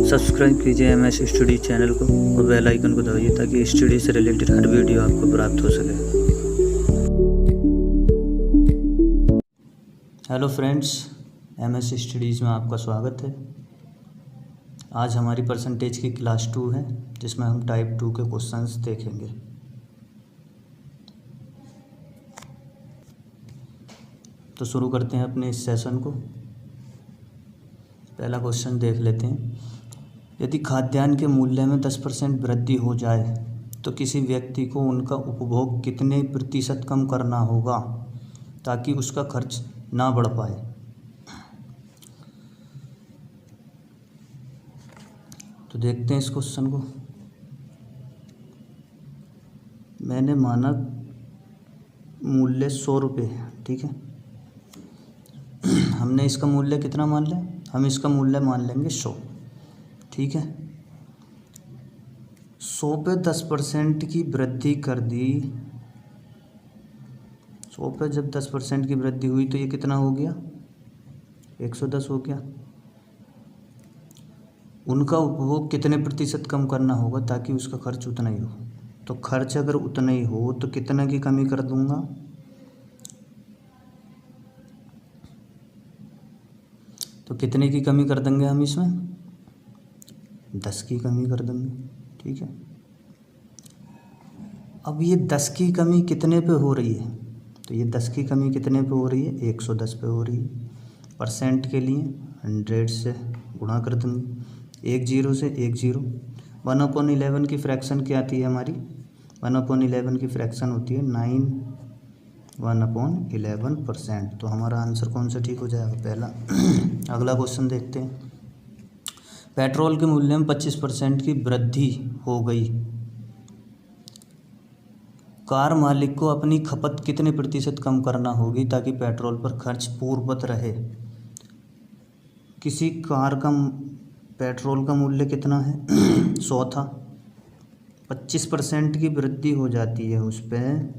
Subscribe कीजिए MS study channel को और बेल आइकन को दबाइए ताकि स्टडी से रिलेटेड हर वीडियो आपको प्राप्त हो सके। हेलो फ्रेंड्स, MS स्टडीज़ में आपका स्वागत है। आज हमारी परसेंटेज की क्लास 2 है जिसमें हम टाइप 2 के क्वेश्चंस देखेंगे। तो शुरू करते हैं अपने इस सेशन को। पहला क्वेश्चन देख लेते हैं। यदि खाद्यान्न के मूल्य में 10% वृद्धि हो जाए तो किसी व्यक्ति को उनका उपभोग कितने प्रतिशत कम करना होगा ताकि उसका खर्च ना बढ़ पाए। तो देखते हैं इस क्वेश्चन को। मैंने मानक मूल्य 100 रुपये है, ठीक है। हमने इसका मूल्य कितना मान लिया? हम इसका मूल्य मान लेंगे 100, ठीक है। 100 पे 10% की वृद्धि कर दी। 100 पे जब 10% की वृद्धि हुई तो ये कितना हो गया? 110 हो गया। उनका उपभोग कितने प्रतिशत कम करना होगा ताकि उसका खर्च उतना ही हो। तो खर्च अगर उतना ही हो तो कितना की कमी कर दूंगा? तो कितने की कमी कर देंगे हम इसमें? 10 की कमी कर देंगे, ठीक है। अब ये 10 की कमी कितने पे हो रही है? तो ये 10 की कमी कितने पे हो रही है? 110 पे हो रही है। परसेंट के लिए 100 से गुणा कर देंगे। 1 0 से 1 0। 1/11 की फ्रैक्शन क्या आती है हमारी? 1/11 की फ्रैक्शन होती है 9 1/11%। तो हमारा आंसर कौन सा ठीक हो जाएगा? पहला। अगला क्वेश्चन देखते हैं। पेट्रोल के मूल्य में 25% की वृद्धि हो गई। कार मालिक को अपनी खपत कितने प्रतिशत कम करना होगी ताकि पेट्रोल पर खर्च पूर्ववत रहे? किसी कार का पेट्रोल का मूल्य कितना है? 100 था। 25% की वृद्धि हो जाती है उस पर।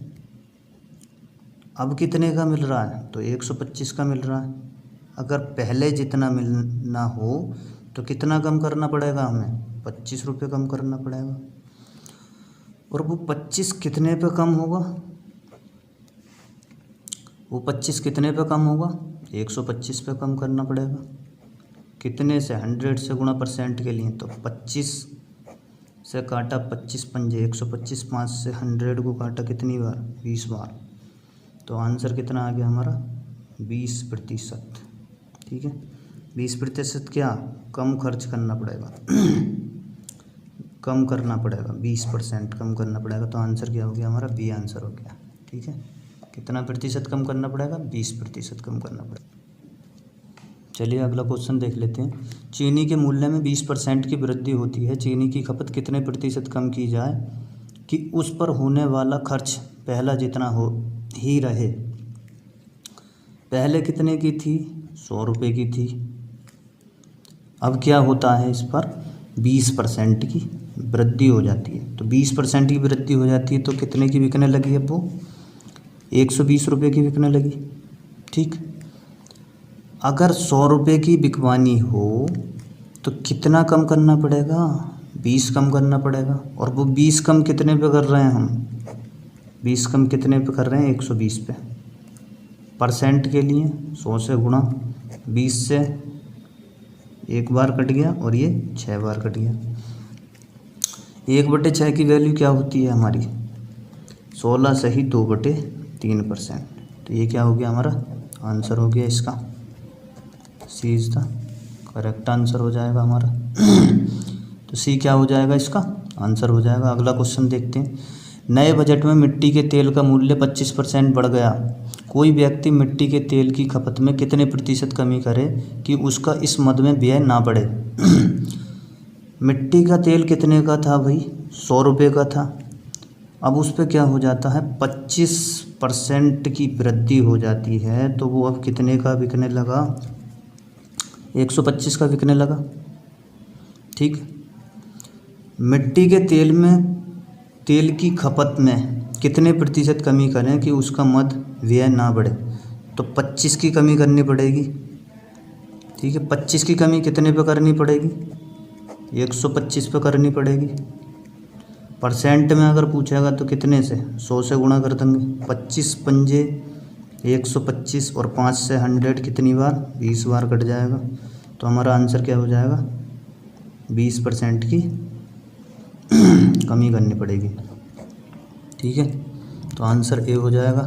अब कितने का मिल रहा है? तो 125 का मिल रहा है। अगर पहले जितना मिलना हो तो कितना कम करना पड़ेगा हमें? 25 रुपये कम करना पड़ेगा। और वो 25 कितने पे कम होगा? वो 25 कितने पे कम होगा? 125 पे कम करना पड़ेगा। कितने से? 100 से गुणा परसेंट के लिए। तो 25 से काटा 25 पंजे 125, 5 से 100 को काटा कितनी बार? 20 बार। तो आंसर कितना आ गया हमारा? 20%, ठीक है। 20% क्या? कम खर्च करना पड़ेगा। कम करना पड़ेगा, 20% कम करना पड़ेगा। तो आंसर क्या हो गया हमारा? बी आंसर हो गया, ठीक है। कितना प्रतिशत कम करना पड़ेगा? 20% कम करना पड़ेगा। चलिए अगला क्वेश्चन देख लेते हैं। चीनी के मूल्य में 20% की वृद्धि होती है। चीनी की खपत कितने प्रतिशत कम की जाए कि उस पर होने वाला खर्च पहला जितना हो ही रहे? पहले कितने की थी? 100 रुपये की थी। अब क्या होता है? इस पर 20% की वृद्धि हो जाती है। तो 20% की वृद्धि हो जाती है तो कितने की बिकने लगी? अब वो 120 रुपये की बिकने लगी, ठीक। अगर 100 रुपये की बिकवानी हो तो कितना कम करना पड़ेगा? 20 कम करना पड़ेगा। और वो 20 कम कितने पे कर रहे हैं हम? 20 कम कितने पे कर रहे हैं? 120 पे। परसेंट के लिए 100 से गुणा 20 से 1 बार कट गया और ये 6 बार कट गया। 1/6 की वैल्यू क्या होती है हमारी? 16 सही 2/3%। तो ये क्या हो गया हमारा? आंसर हो गया इसका। सी इज़ द करेक्ट आंसर हो जाएगा हमारा। तो सी क्या हो जाएगा? इसका आंसर हो जाएगा। अगला क्वेश्चन देखते हैं। नए बजट में मिट्टी के तेल का मूल्य 25% बढ़ गया। कोई व्यक्ति मिट्टी के तेल की खपत में कितने प्रतिशत कमी करे कि उसका इस मद में व्यय ना बढ़े? मिट्टी का तेल कितने का था भाई? 100 रुपये का था। अब उस पर क्या हो जाता है? 25% की वृद्धि हो जाती है। तो वो अब कितने का बिकने लगा? 125 का बिकने लगा, ठीक। मिट्टी के तेल में तेल की खपत में कितने प्रतिशत कमी करें कि उसका मद व्यय ना बढ़े? तो 25 की कमी करनी पड़ेगी, ठीक है। 25 की कमी कितने पे करनी पड़ेगी? 125 पे करनी पड़ेगी। परसेंट में अगर पूछेगा तो कितने से, 100 से गुणा कर देंगे। 25 पंजे 125 और 5 से 100 कितनी बार, 20 बार कट जाएगा। तो हमारा आंसर क्या हो जाएगा, 20% की कमी करनी पड़ेगी। ठीक है, तो आंसर ए हो जाएगा।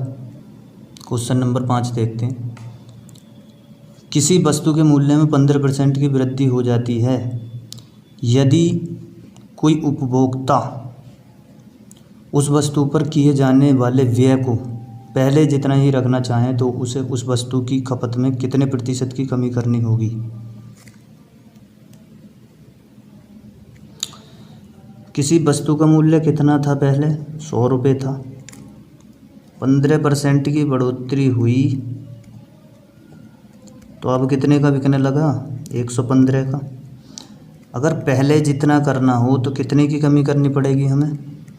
क्वेश्चन नंबर 5 देखते हैं। किसी वस्तु के मूल्य में 15% की वृद्धि हो जाती है यदि कोई उपभोक्ता उस वस्तु पर किए जाने वाले व्यय को पहले जितना ही रखना चाहें तो उसे उस वस्तु की खपत में कितने प्रतिशत की कमी करनी होगी। किसी वस्तु का मूल्य कितना था पहले, 100 रुपये था। 15% की बढ़ोतरी हुई तो अब कितने का बिकने लगा, 115 का। अगर पहले जितना करना हो तो कितने की कमी करनी पड़ेगी हमें,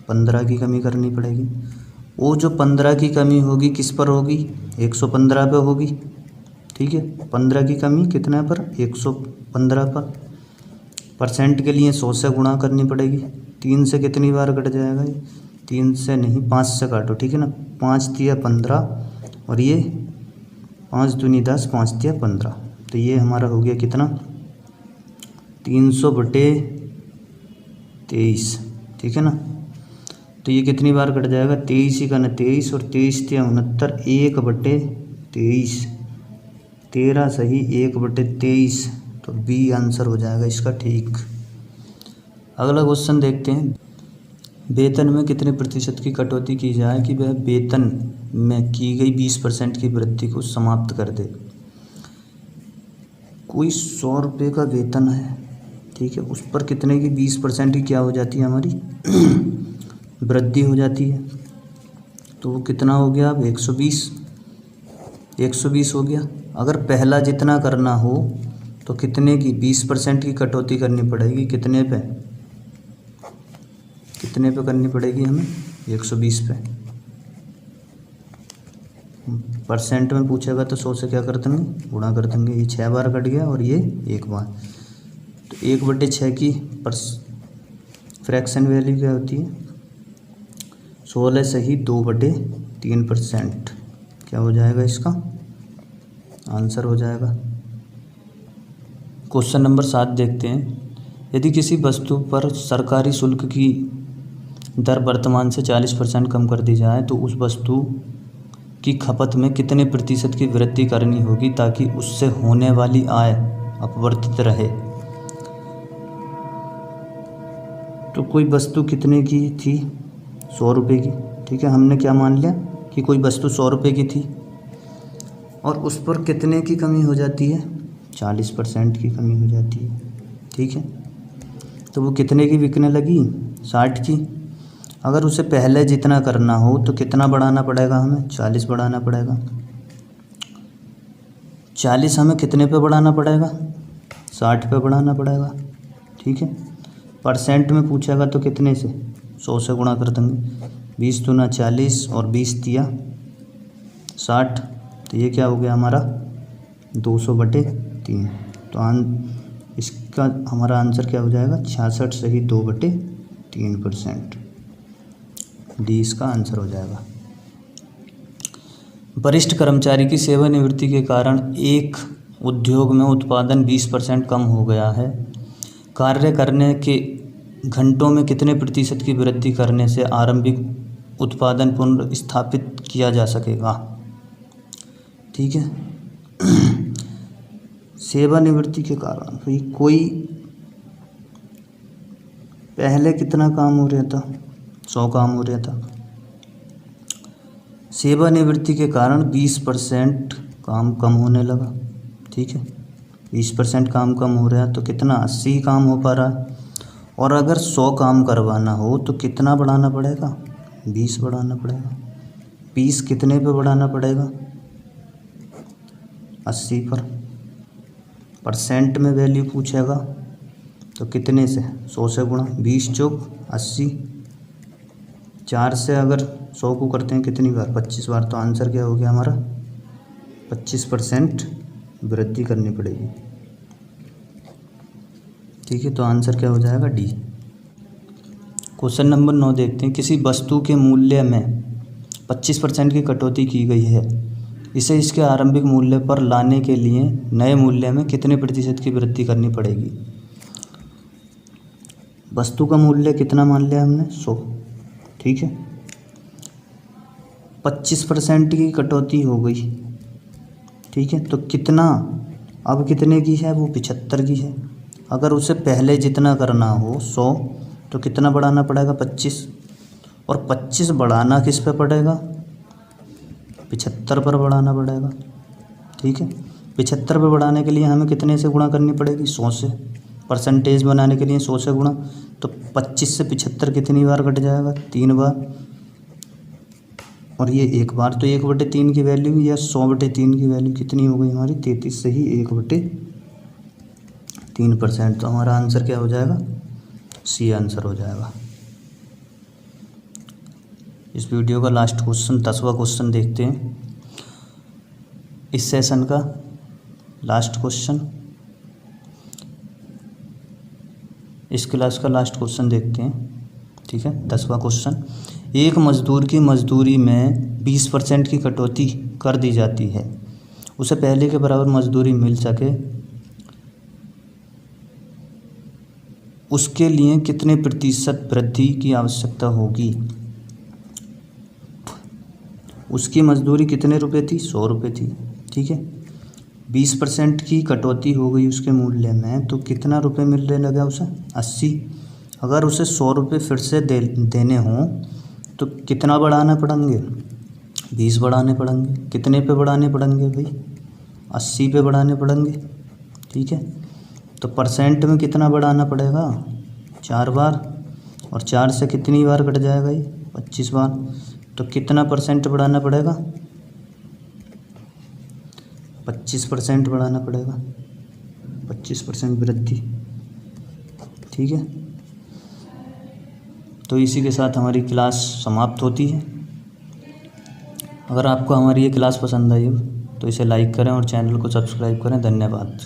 15 की कमी करनी पड़ेगी। वो जो 15 की कमी होगी किस पर होगी, 115 पे होगी। ठीक है, 15 की कमी कितने पर, 115 पर। परसेंट के लिए 100 से गुणा करनी पड़ेगी। 3 से कितनी बार कट जाएगा ये, 3 से नहीं 5 से काटो। ठीक है ना, 5 तिया 15 और ये 5 दूनी 10, 5 तिया 15। तो ये हमारा हो गया कितना, 300/23। ठीक है ना, तो ये कितनी बार कट जाएगा, 23 ही का ना 23 और 23 तिया 69, 1/23, 13 सही 1/23। तो बी आंसर हो जाएगा इसका। ठीक, अगला क्वेश्चन देखते हैं। वेतन में कितने प्रतिशत की कटौती की जाए कि वह वेतन में की गई 20% की वृद्धि को समाप्त कर दे। कोई 100 रुपये का वेतन है, ठीक है, उस पर कितने की 20% की क्या हो जाती है हमारी वृद्धि हो जाती है। तो वो कितना हो गया, अब 120 हो गया। अगर पहला जितना करना हो तो कितने की 20% की कटौती करनी पड़ेगी, कितने पे करनी पड़ेगी हमें, 120 पे। परसेंट में पूछेगा तो 100 से क्या कर देंगे, गुणा कर देंगे। ये 6 बार कट गया और ये 1 बार, तो 1/6 की फ्रैक्शन वैल्यू क्या होती है, 16 सही 2/3%। क्या हो जाएगा इसका आंसर हो जाएगा। क्वेश्चन नंबर 7 देखते हैं। यदि किसी वस्तु पर सरकारी शुल्क की दर वर्तमान से 40% कम कर दी जाए तो उस वस्तु की खपत में कितने प्रतिशत की वृद्धि करनी होगी ताकि उससे होने वाली आय अपवर्तित रहे। तो कोई वस्तु कितने की थी, 100 रुपये की। ठीक है, हमने क्या मान लिया कि कोई वस्तु 100 रुपये की थी और उस पर कितने की कमी हो जाती है, 40% की कमी हो जाती है। ठीक है, तो वो कितने की बिकने लगी, 60 की। अगर उसे पहले जितना करना हो तो कितना बढ़ाना पड़ेगा हमें, 40 बढ़ाना पड़ेगा। 40 हमें कितने पे बढ़ाना पड़ेगा, 60 पे बढ़ाना पड़ेगा। ठीक है, परसेंट में पूछेगा तो कितने से, 100 से गुणा कर देंगे। 20 दूना 40 और 20 तिया 60, तो ये क्या हो गया हमारा 200/3। तो इसका हमारा आंसर क्या हो जाएगा, 66 सही 2/3%। डी इसका आंसर हो जाएगा। वरिष्ठ कर्मचारी की सेवानिवृत्ति के कारण एक उद्योग में उत्पादन 20% कम हो गया है। कार्य करने के घंटों में कितने प्रतिशत की वृद्धि करने से आरंभिक उत्पादन पुनर्स्थापित किया जा सकेगा। ठीक है, सेवानिवृत्ति के कारण भाई कोई पहले कितना काम हो रहा था, 100 काम हो रहा था। सेवानिवृत्ति के कारण 20% काम कम होने लगा। ठीक है, 20% काम कम हो रहा है तो कितना, 80 काम हो पा रहा है। और अगर 100 काम करवाना हो तो कितना बढ़ाना पड़ेगा, 20 बढ़ाना पड़ेगा। 20 कितने पे बढ़ाना पड़ेगा, 80 पर। परसेंट में वैल्यू पूछेगा तो कितने से, 100 से गुणा। 20 चौक 80, 4 से अगर 100 को करते हैं कितनी बार, 25 बार। तो आंसर क्या हो गया हमारा, 25% वृद्धि करनी पड़ेगी। ठीक है, तो आंसर क्या हो जाएगा डी। क्वेश्चन नंबर 9 देखते हैं। किसी वस्तु के मूल्य में 25% की कटौती की गई है, इसे इसके आरंभिक मूल्य पर लाने के लिए नए मूल्य में कितने प्रतिशत की वृद्धि करनी पड़ेगी। वस्तु का मूल्य कितना मान लिया हमने, 100, ठीक है। 25% की कटौती हो गई, ठीक है, तो कितना, अब कितने की है, वो 75 की है। अगर उसे पहले जितना करना हो 100, तो कितना बढ़ाना पड़ेगा, 25, और 25 बढ़ाना किस पे पड़ेगा, 75 पर बढ़ाना पड़ेगा, ठीक है। 75 पर बढ़ाने के लिए हमें कितने से गुणा करनी पड़ेगी, 100 से। परसेंटेज बनाने के लिए 100 से गुणा, तो 25 से 75 कितनी बार कट जाएगा, 3 बार, और ये 1 बार। तो 1/3 की वैल्यू या 100/3 की वैल्यू कितनी हो गई हमारी, 33 से ही 1/3%। तो हमारा आंसर क्या हो जाएगा, सी आंसर हो जाएगा। इस वीडियो का लास्ट क्वेश्चन 10वां क्वेश्चन देखते हैं। इस सेशन का लास्ट क्वेश्चन, इस क्लास का लास्ट क्वेश्चन देखते हैं, ठीक है। 10वां क्वेश्चन। एक मजदूर की मजदूरी में 20% की कटौती कर दी जाती है, उसे पहले के बराबर मजदूरी मिल सके, उसके लिए कितने प्रतिशत वृद्धि की आवश्यकता होगी। उसकी मजदूरी कितने रुपए थी, 100 रुपये थी, ठीक है। 20% की कटौती हो गई उसके मूल्य में, तो कितना रुपए मिलने लगा उसे, 80। अगर उसे 100 रुपये फिर से देने हों तो कितना बढ़ाना पड़ेंगे, 20 बढ़ाने पड़ेंगे। कितने पे बढ़ाने पड़ेंगे भाई, 80 पे बढ़ाने पड़ेंगे, ठीक है। तो परसेंट में कितना बढ़ाना पड़ेगा, 4 बार, और 4 से कितनी बार कट जाएगा ये, 25 बार। तो कितना परसेंट बढ़ाना पड़ेगा, 25% बढ़ाना पड़ेगा, 25% वृद्धि, ठीक है। तो इसी के साथ हमारी क्लास समाप्त होती है। अगर आपको हमारी ये क्लास पसंद आई हो तो इसे लाइक करें और चैनल को सब्सक्राइब करें। धन्यवाद।